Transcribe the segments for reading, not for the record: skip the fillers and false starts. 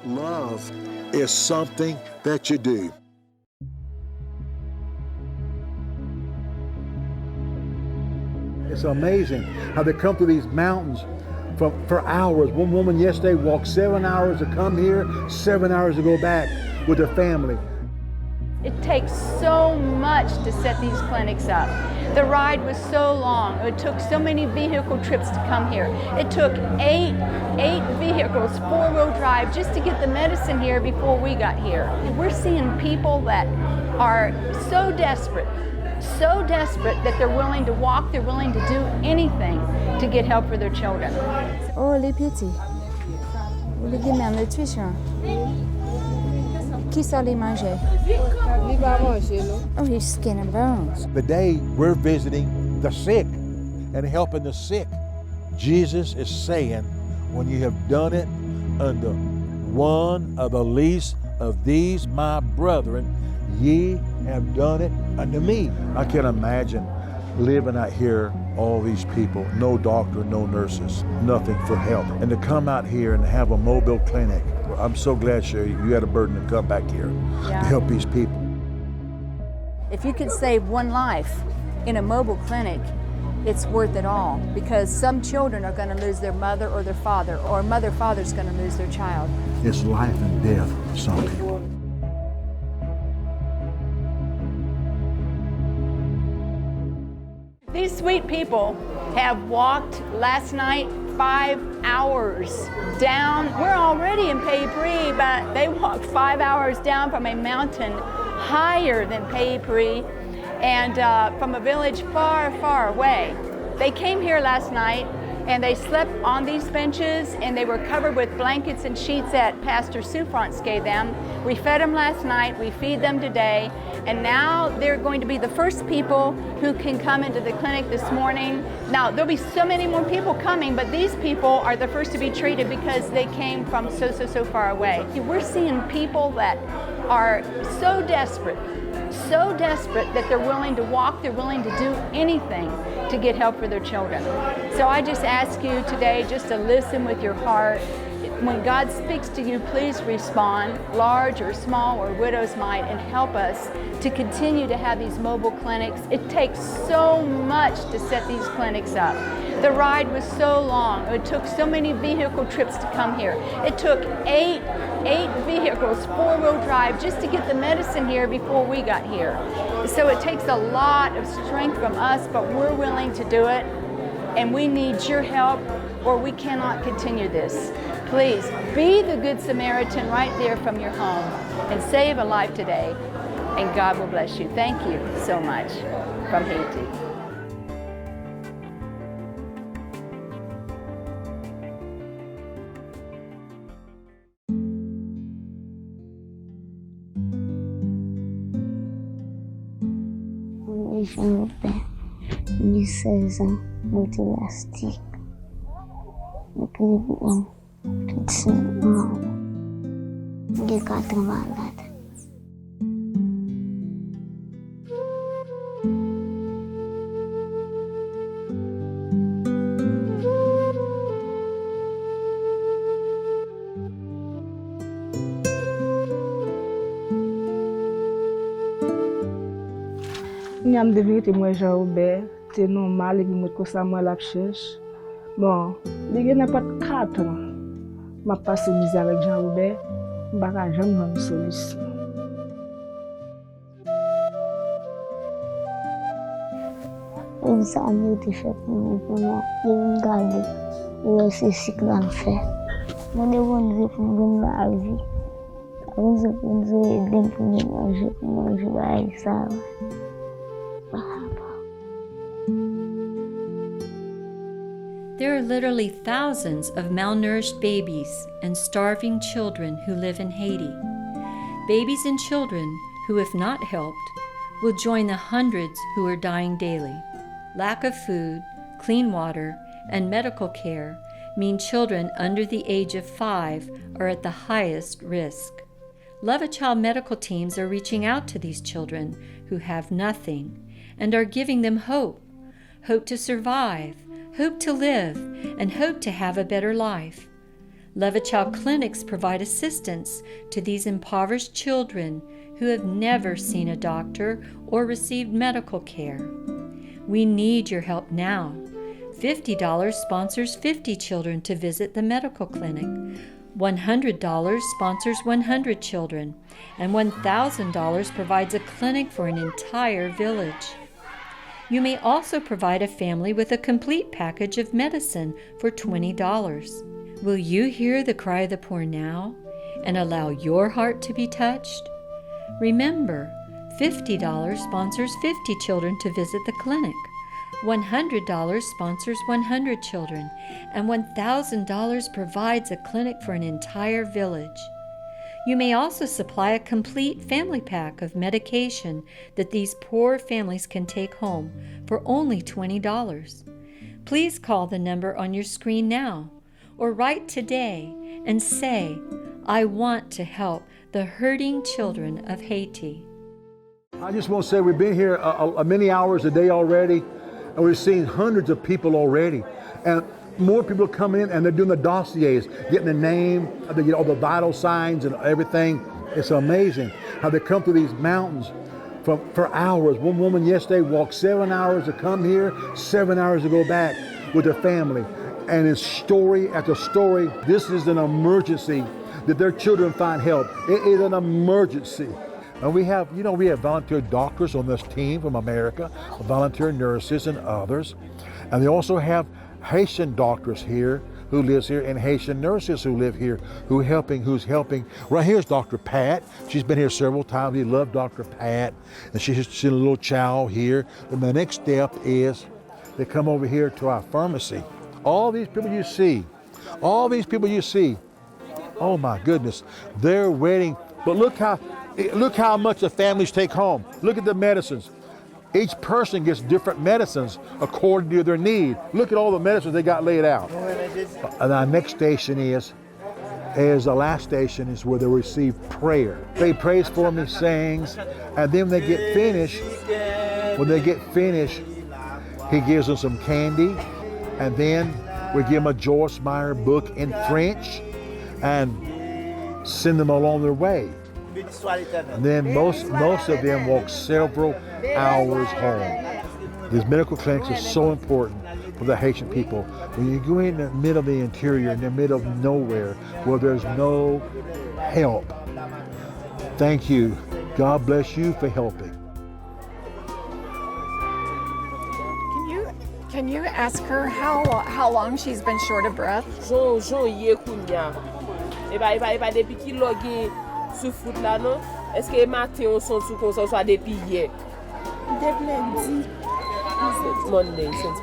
Love is something that you do. It's amazing how they come through these mountains for hours. One woman yesterday walked 7 hours to come here, 7 hours to go back with her family. It takes so much to set these clinics up. The ride was so long. It took so many vehicle trips to come here. It took eight vehicles, four-wheel drive, just to get the medicine here before we got here. We're seeing people that are so desperate that they're willing to walk, they're willing to do anything to get help for their children. Oh, les petits. Vous voulez dire malnutrition? Qui ça les manger? Oh, his skin and bones. Today, we're visiting the sick and helping the sick. Jesus is saying, when you have done it unto one of the least of these my brethren, ye have done it unto me. I can imagine living out here, all these people, no doctor, no nurses, nothing for help. And to come out here and have a mobile clinic, I'm so glad, Sherry, you had a burden to come back here to help these people. If you could save one life in a mobile clinic, it's worth it all, because some children are going to lose their mother or their father, or mother-father's going to lose their child. It's life and death for some people. These sweet people have walked last night 5 hours down. We're already in Paypree, but they walked 5 hours down from a mountain higher than Paypree and from a village far, far away. They came here last night and they slept on these benches, and they were covered with blankets and sheets that Pastor Soufrance gave them. We fed them last night, we feed them today, and now they're going to be the first people who can come into the clinic this morning. Now, there'll be so many more people coming, but these people are the first to be treated because they came from so far away. We're seeing people that are so desperate that they're willing to walk, they're willing to do anything to get help for their children. So I just ask you today just to listen with your heart. When God speaks to you, please respond, large or small or widow's mite, and help us to continue to have these mobile clinics. It takes so much to set these clinics up. The ride was so long. It took so many vehicle trips to come here. It took eight vehicles, four-wheel drive, just to get the medicine here before we got here. So it takes a lot of strength from us, but we're willing to do it, and we need your help or we cannot continue this. Please be the Good Samaritan right there from your home and save a life today, and God will bless you. Thank you so much from Haiti. Jean de 16 ans, j'étais élastique. Et puis, petit moment, de 4 malades. Nyam devine te mwen Jean Robert, te normal et puis moi ko sa moi la cherche. Bon, li gen pas 4 ans. M'a passé misère avec Jean Robert, m'pa jamais une solution. Ça a été fait pour moi, je me garde, et c'est ce que l'on fait. Moi, je vais pour me la vie. Je vais pour manger avec ça. There are literally thousands of malnourished babies and starving children who live in Haiti. Babies and children who, if not helped, will join the hundreds who are dying daily. Lack of food, clean water, and medical care mean children under the age of 5 are at the highest risk. Love a Child medical teams are reaching out to these children who have nothing and are giving them hope to survive, hope to live, and hope to have a better life. Love a Child clinics provide assistance to these impoverished children who have never seen a doctor or received medical care. We need your help now. $50 sponsors 50 children to visit the medical clinic. $100 sponsors 100 children, and $1,000 provides a clinic for an entire village. You may also provide a family with a complete package of medicine for $20. Will you hear the cry of the poor now and allow your heart to be touched? Remember, $50 sponsors 50 children to visit the clinic. $100 sponsors 100 children, and $1,000 provides a clinic for an entire village. You may also supply a complete family pack of medication that these poor families can take home for only $20. Please call the number on your screen now, or write today and say, "I want to help the hurting children of Haiti." I just want to say we've been here many hours a day already, and we've seen hundreds of people already. And more people come in and they're doing the dossiers, getting the name, they get all the vital signs and everything. It's amazing how they come through these mountains for hours. One woman yesterday walked 7 hours to come here, 7 hours to go back with her family. And it's story after story. This is an emergency that their children find help. It is an emergency. And we have volunteer doctors on this team from America, volunteer nurses and others. And they also have Haitian doctors here who lives here, and Haitian nurses who live here who's helping. Right here's Dr. Pat. She's been here several times. We love Dr. Pat. And she's a little chow here. And the next step is they come over here to our pharmacy. All these people you see, oh my goodness, they're waiting. But look how much the families take home. Look at the medicines. Each person gets different medicines according to their need. Look at all the medicines they got laid out. And our next station is the last station is where they receive prayer. They prays for me, sings, and then when they get finished, he gives them some candy, and then we give them a Joyce Meyer book in French and send them along their way. And then most of them walk several hours home. These medical clinics are so important for the Haitian people. When you go in the middle of the interior, in the middle of nowhere, where there's no help, thank you. God bless you for helping. Can you ask her how long she's been short of breath? Souffle là non est-ce que matin on sont sous comme ça soit depuis hier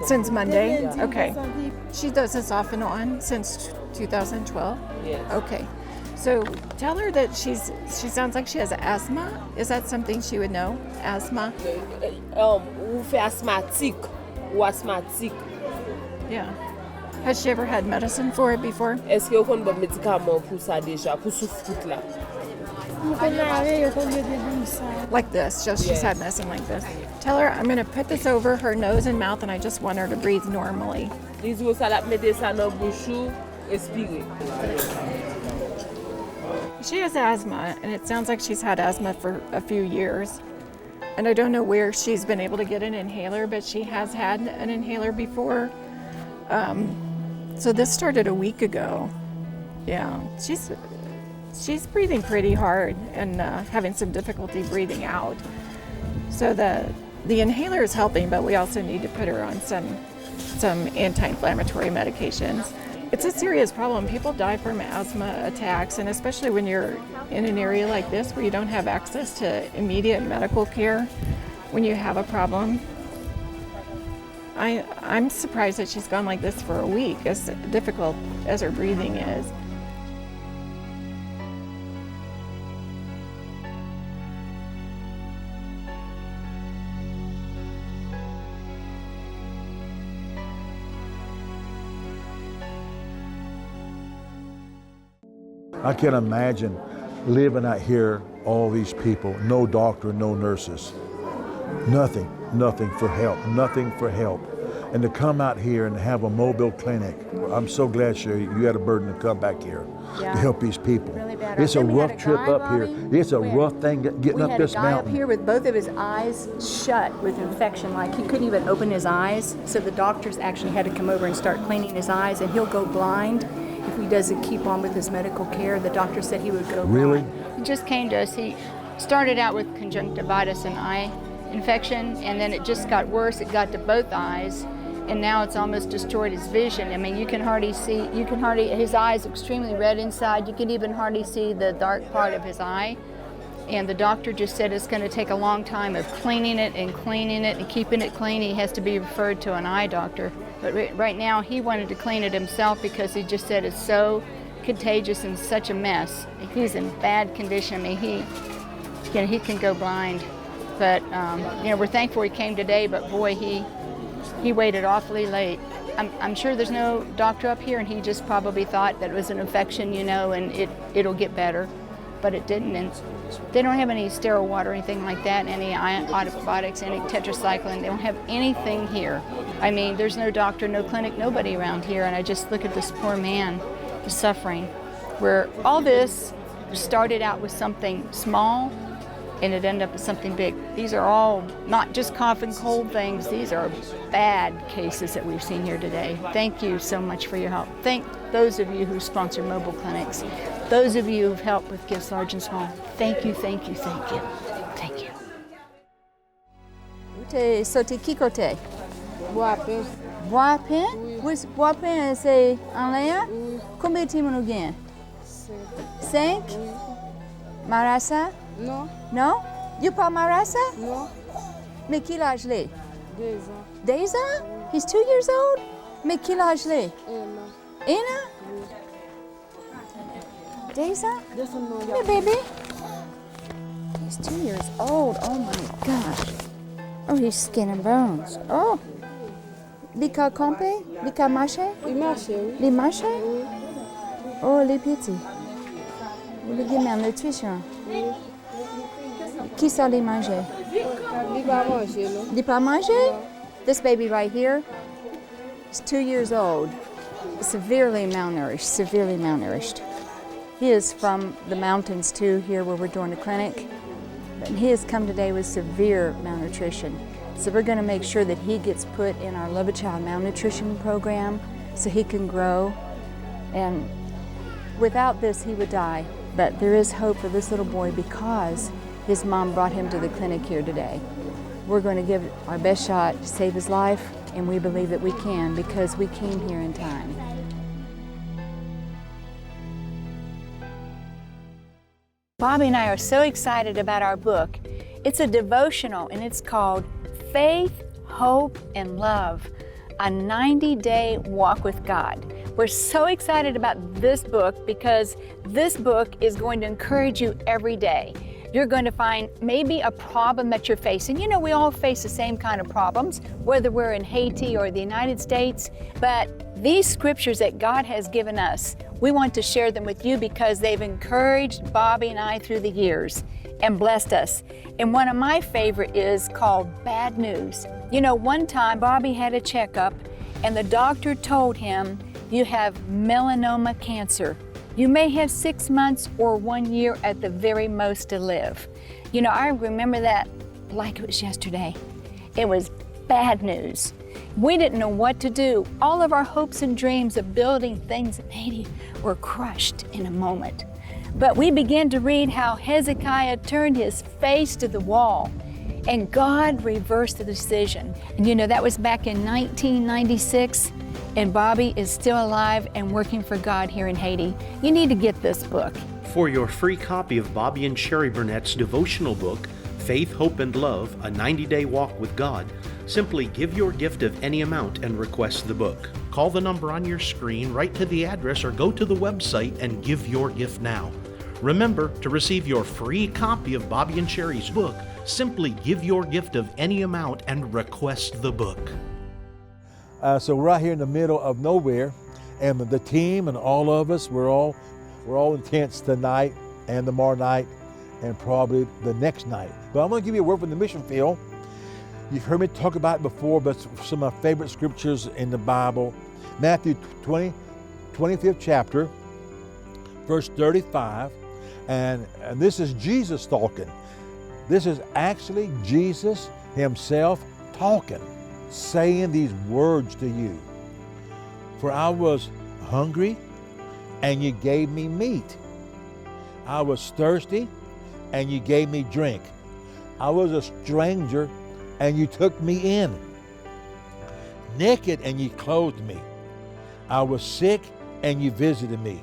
Since Monday? Yeah. Okay. She does this off and on since 2012? Yes. Okay. So tell her that she sounds like she has asthma. Is that something she would know? Asthma? ou fait asthmatique ou asthmatique. Yeah. Has she ever had medicine for it before? Est-ce que vous connaissez bon médicament pour ça déjà pour souffle là? Like this, just she's had medicine like this. Tell her I'm going to put this over her nose and mouth, and I just want her to breathe normally. Disons ça la mettre ça dans bouche respirer. She has asthma, and it sounds like she's had asthma for a few years. And I don't know where she's been able to get an inhaler, but she has had an inhaler before. So this started a week ago. Yeah, she's breathing pretty hard and having some difficulty breathing out. So the inhaler is helping, but we also need to put her on some anti-inflammatory medications. It's a serious problem. People die from asthma attacks, and especially when you're in an area like this where you don't have access to immediate medical care when you have a problem. I'm surprised that she's gone like this for a week, as difficult as her breathing is. I can't imagine living out here, all these people, no doctor, no nurses, nothing for help. and to come out here and have a mobile clinic. I'm so glad, Sherry, you had a burden to come back here to help these people. Really bad. It's a Then we had rough a trip guy, up here. Bobby. It's a rough thing getting up this We had a guy mountain. up here with both of his eyes shut with infection, like he couldn't even open his eyes. So the doctors actually had to come over and start cleaning his eyes, and he'll go blind if he doesn't keep on with his medical care. The doctor said he would go Really? blind. He just came to us. He started out with conjunctivitis and eye infection, and then it just got worse. It got to both eyes, and now it's almost destroyed his vision. I mean, you can hardly see, his eye's extremely red inside. You can even hardly see the dark part of his eye. And the doctor just said it's going to take a long time of cleaning it and keeping it clean. He has to be referred to an eye doctor. But right now he wanted to clean it himself because he just said it's so contagious and such a mess. He's in bad condition. I mean, he can go blind. But we're thankful he came today, but boy, he waited awfully late. I'm sure there's no doctor up here, and he just probably thought that it was an infection, and it'll get better. But it didn't, and they don't have any sterile water or anything like that, any antibiotics, any tetracycline. They don't have anything here. I mean, there's no doctor, no clinic, nobody around here, and I just look at this poor man, the suffering, where all this started out with something small, and it ended up with something big. These are all not just cough and cold things. These are bad cases that we've seen here today. Thank you so much for your help. Thank those of you who sponsor mobile clinics. Those of you who've helped with Gifts Large and Small. Thank you, thank you, thank you. Thank you. Ute sauté qui côté? Bois à pain. Bois à pain? Oui. Bois à pain, c'est en l'air? Oui. Combien de temps nous gagnons? 5. 5? Oui. Marassa? Non. Non? You parles Marassa? Non. Mais quel âge l'est? 2 ans. 2 ans? He's 2 years old? Mais quel âge l'est? 1 an. 1 an? 2 ans? Descends-moi Hey, baby. He's 2 years old. Oh my gosh. Oh, he's skin and bones. Oh. Lika campé? Lika marché? Il marche, oui. Les marché? Oui. Oh, les petits. Vous les malnutrition. Oui. Qui ça les manger? Il va manger, non? Les pas manger? This baby right here is 2 years old. Severely malnourished. He is from the mountains too, here where we're doing the clinic. And he has come today with severe malnutrition. So we're going to make sure that he gets put in our Love a Child malnutrition program so he can grow. And without this, he would die. But there is hope for this little boy because his mom brought him to the clinic here today. We're going to give our best shot to save his life, and we believe that we can because we came here in time. Bobby and I are so excited about our book. It's a devotional, and it's called Faith, Hope, and Love, a 90-day walk with God. We're so excited about this book because this book is going to encourage you every day. You're going to find maybe a problem that you're facing. You know, we all face the same kind of problems, whether we're in Haiti or the United States, but these scriptures that God has given us, we want to share them with you because they've encouraged Bobby and I through the years and blessed us. And one of my favorite is called Bad News. You know, one time Bobby had a checkup and the doctor told him, you have melanoma cancer. You may have 6 months or 1 year at the very most to live. You know, I remember that like it was yesterday. It was bad news. We didn't know what to do. All of our hopes and dreams of building things in Haiti were crushed in a moment. But we began to read how Hezekiah turned his face to the wall and God reversed the decision. And you know, that was back in 1996. And Bobby is still alive and working for God here in Haiti. You need to get this book. For your free copy of Bobby and Sherry Burnett's devotional book, Faith, Hope, and Love, a 90-day walk with God, simply give your gift of any amount and request the book. Call the number on your screen, write to the address, or go to the website and give your gift now. Remember, to receive your free copy of Bobby and Sherry's book, simply give your gift of any amount and request the book. So we're out here in the middle of nowhere, and the team and all of us, we're all in tents tonight and tomorrow night and probably the next night. But I'm going to give you a word from the mission field. You've heard me talk about it before, but some of my favorite scriptures in the Bible. Matthew 25th chapter, verse 35. And this is Jesus talking. This is actually Jesus himself talking, saying these words to you. For I was hungry, and you gave me meat. I was thirsty, and you gave me drink. I was a stranger, and you took me in. Naked, and you clothed me. I was sick, and you visited me.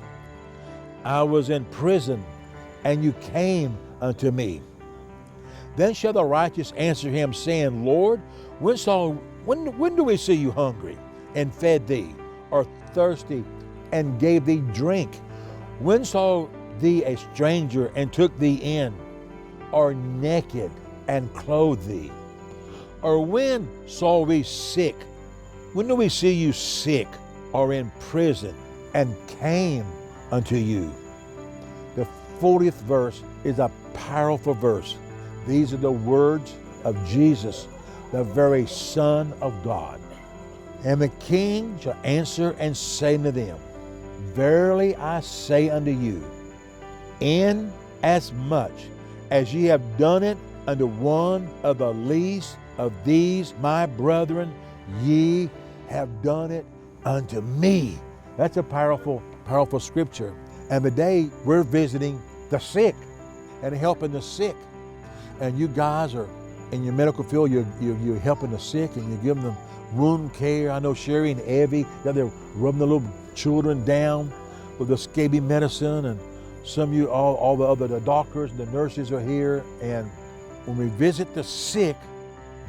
I was in prison, and you came unto me. Then shall the righteous answer him, saying, Lord, when do we see you hungry, and fed thee, or thirsty, and gave thee drink? When saw thee a stranger, and took thee in, or naked, and clothed thee? Or when saw we sick? When do we see you sick, or in prison, and came unto you? The 40th verse is a powerful verse. These are the words of Jesus, the very Son of God. And the king shall answer and say unto them, Verily I say unto you, inasmuch as ye have done it unto one of the least of these my brethren, ye have done it unto me. That's a powerful, powerful scripture. And today we're visiting the sick and helping the sick. And you guys are in your medical field, you're helping the sick and you're giving them wound care. I know Sherry and Evie, they're rubbing the little children down with the scabies medicine, and some of you, all the other doctors and the nurses are here. And when we visit the sick,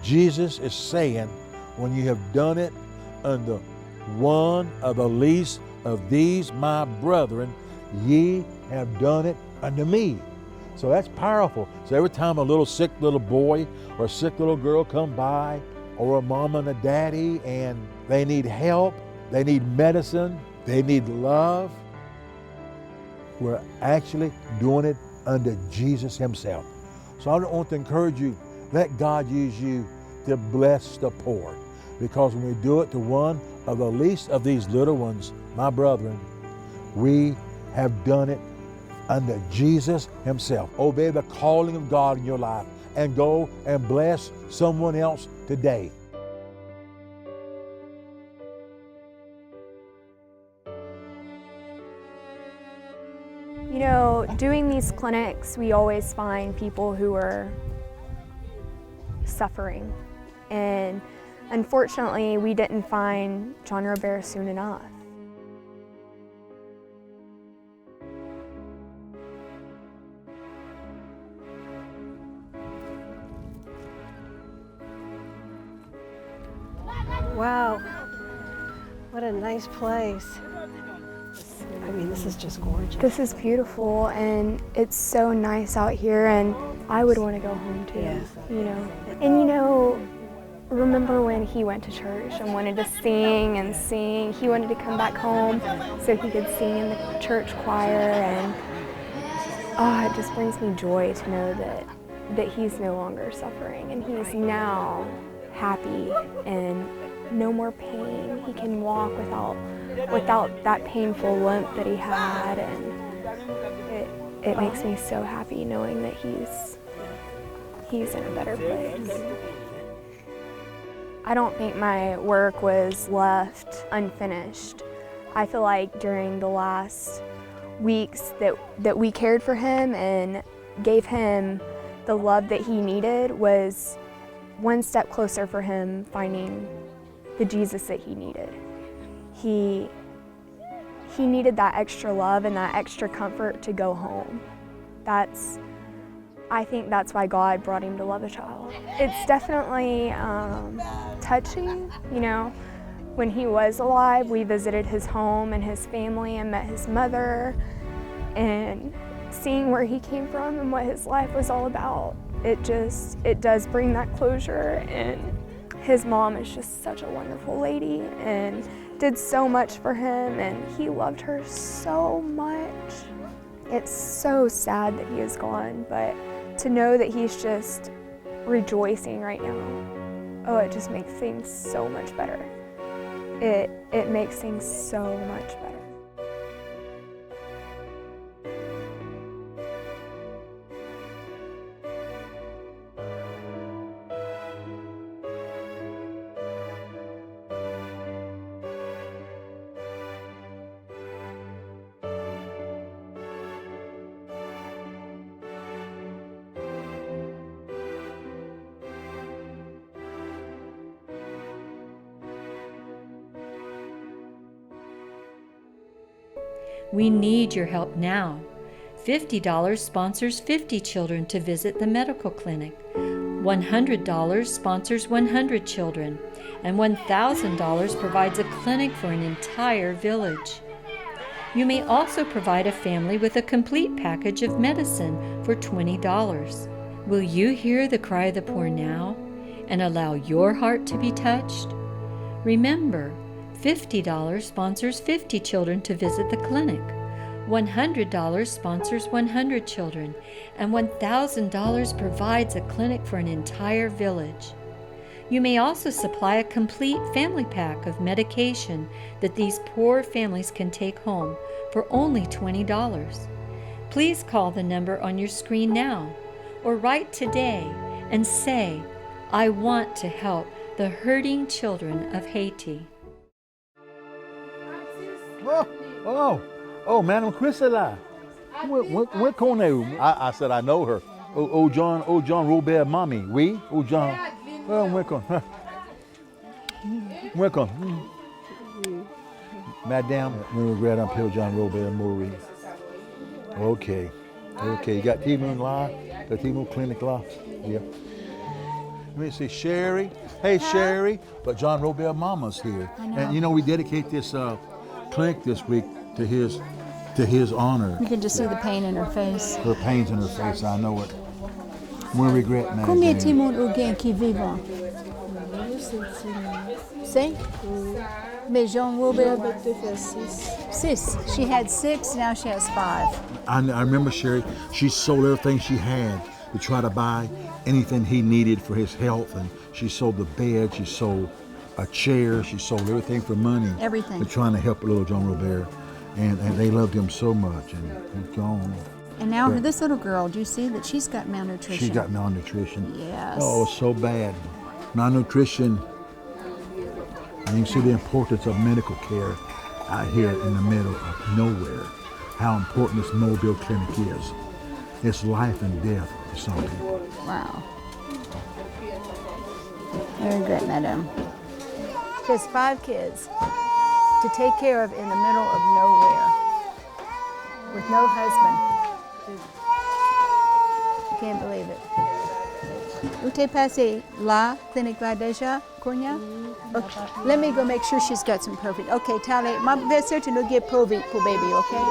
Jesus is saying, when you have done it unto one of the least of these my brethren, ye have done it unto me. So that's powerful. So every time a little sick little boy or a sick little girl come by, or a mom and a daddy, and they need help, they need medicine, they need love, we're actually doing it under Jesus himself. So I want to encourage you, let God use you to bless the poor. Because when we do it to one of the least of these little ones, my brethren, we have done it under Jesus himself. Obey the calling of God in your life and go and bless someone else today. You know, doing these clinics, we always find people who are suffering. And unfortunately, we didn't find John Robert soon enough. Wow, what a nice place. I mean, this is just gorgeous. This is beautiful, and it's so nice out here, and I would want to go home too, you know. And you know, remember when he went to church and wanted to sing and sing? He wanted to come back home so he could sing in the church choir, and it just brings me joy to know that he's no longer suffering, and he's now happy and no more pain. He can walk without that painful limp that he had, and it makes me so happy knowing that he's in a better place. I don't think my work was left unfinished. I feel like during the last weeks that we cared for him and gave him the love that he needed was one step closer for him finding the Jesus that he needed. He needed that extra love and that extra comfort to go home. I think that's why God brought him to love a child. It's definitely touching, you know. When he was alive, we visited his home and his family and met his mother, and seeing where he came from and what his life was all about, it does bring that closure. And his mom is just such a wonderful lady and did so much for him, and he loved her so much. It's so sad that he is gone, but to know that he's just rejoicing right now oh, it just makes things so much better. It makes things so much better. We need your help now. $50 sponsors 50 children to visit the medical clinic. $100 sponsors 100 children. And $1,000 provides a clinic for an entire village. You may also provide a family with a complete package of medicine for $20. Will you hear the cry of the poor now and allow your heart to be touched? Remember, $50 sponsors 50 children to visit the clinic. $100 sponsors 100 children, and $1,000 provides a clinic for an entire village. You may also supply a complete family pack of medication that these poor families can take home for only $20. Please call the number on your screen now, or write today and say, I want to help the hurting children of Haiti. Oh, Madam Chrysela. Where connais-vous? I said I know her. John Robert mommy. Oui? John. Welcome. Madame, nous regardons un John Robert Maurice. Okay. You got Timon là? The Timon clinic là? Yeah. Let me see, Sherry. Hey, Sherry. But John Robert Mama's here. And we dedicate this clinic this week to his honor. You can just see the pain in her face. Her pain's in her face, I know it. Moi regret now. Combien de monde au gain qui vivent? 5? Mais Jean Robert 6. She had 6, now she has 5. I remember Sherry, she sold everything she had to try to buy anything he needed for his health, and she sold the bed, she sold a chair, she sold everything for money. Everything. They're trying to help little John Robert, and they loved him so much, and he's gone. And now this little girl, do you see that she's got malnutrition? She's got malnutrition. Yes. Oh, it's so bad. Malnutrition, and you can see the importance of medical care out here in the middle of nowhere, how important this mobile clinic is. It's life and death for some people. Wow. I regret, madam. She has 5 kids to take care of in the middle of nowhere with no husband. I can't believe it. Où t'es passé? La clinique là déjà, Konya? Okay. Let me go make sure she's got some perfect. Okay, Tally, ma vais certain to get perfect for baby, okay?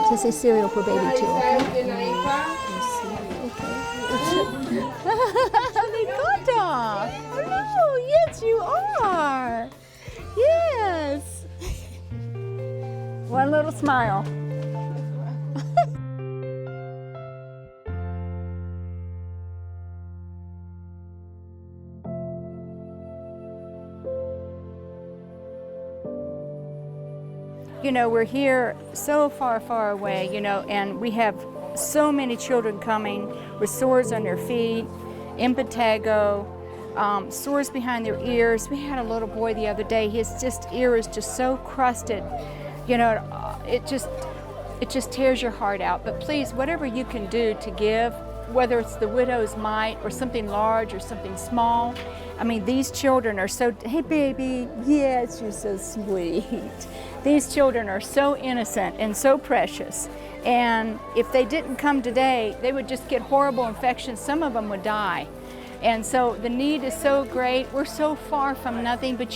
Ça c'est cereal for baby too, okay? Nicotta! Hello, yes you are! Yes! One little smile. We're here so far away, and we have so many children coming with sores on their feet, impetigo, sores behind their ears. We had a little boy the other day, his ear is just so crusted. It just tears your heart out. But please, whatever you can do to give, whether it's the widow's mite or something large or something small. I mean, these children are so, hey baby, yes, you're so sweet. These children are so innocent and so precious. And if they didn't come today, they would just get horrible infections. Some of them would die. And so the need is so great. We're so far from nothing, but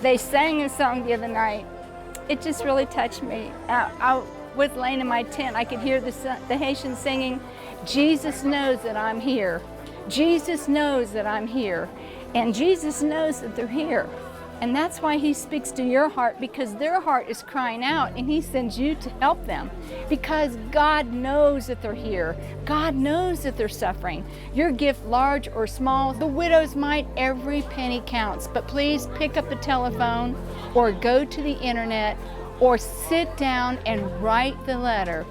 they sang a song the other night. It just really touched me. I was laying in my tent. I could hear the Haitians singing, Jesus knows that I'm here. Jesus knows that I'm here. And Jesus knows that they're here. And that's why he speaks to your heart, because their heart is crying out, and he sends you to help them. Because God knows that they're here. God knows that they're suffering. Your gift, large or small, the widow's mite, every penny counts. But please pick up the telephone or go to the internet or sit down and write the letter.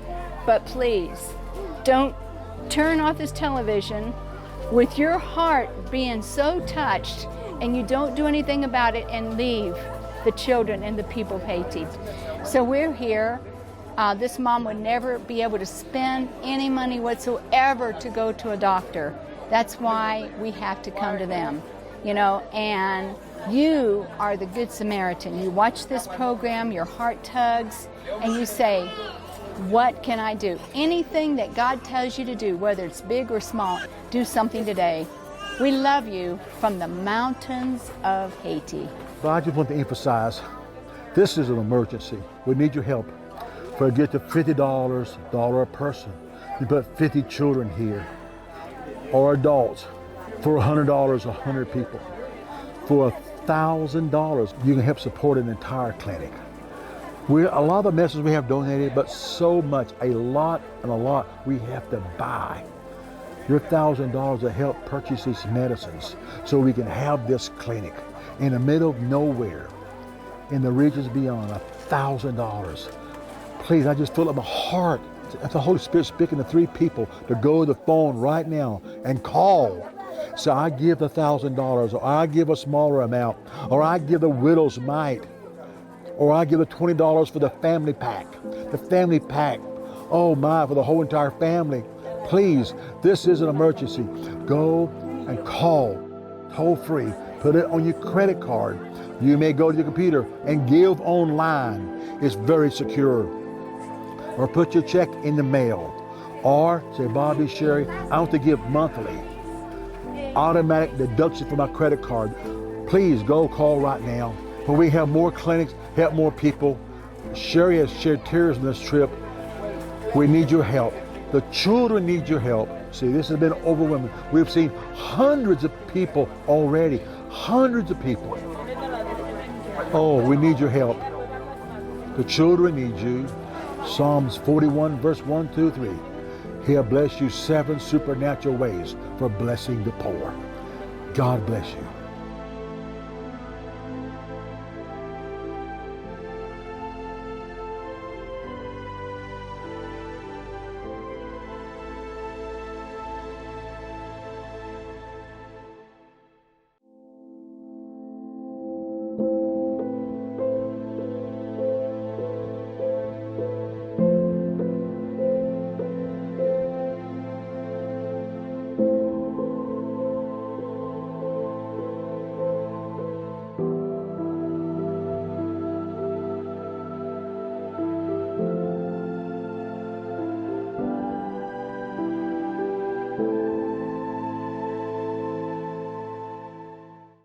But please, don't turn off this television with your heart being so touched and you don't do anything about it and leave the children and the people of Haiti. So we're here. This mom would never be able to spend any money whatsoever to go to a doctor. That's why we have to come to them, you know, and you are the Good Samaritan. You watch this program, your heart tugs, and you say, what can I do? Anything that God tells you to do, whether it's big or small, do something today. We love you from the mountains of Haiti. But I just want to emphasize, this is an emergency. We need your help. For get to $50 a person. You put 50 children here, or adults, for $100, 100 people. For $1,000, you can help support an entire clinic. A lot of the messages we have donated, but so much, a lot we have to buy. Your $1,000 to help purchase these medicines so we can have this clinic in the middle of nowhere, in the regions beyond, $1,000. Please, I just feel in my heart, that's the Holy Spirit speaking to 3 people to go to the phone right now and call. So I give the $1,000, or I give a smaller amount, or I give the widow's mite, or I give the $20 for the family pack. The family pack, oh my, for the whole entire family. Please, this is an emergency. Go and call, toll free. Put it on your credit card. You may go to your computer and give online. It's very secure. Or put your check in the mail. Or say, Bobby, Sherry, I want to give monthly. Automatic deduction from my credit card. Please go call right now. When we have more clinics, help more people. Sherry has shed tears on this trip. We need your help. The children need your help. See, this has been overwhelming. We've seen hundreds of people already. Hundreds of people. Oh, we need your help. The children need you. Psalms 41, verse 1, 2, 3. He'll bless you 7 supernatural ways for blessing the poor. God bless you.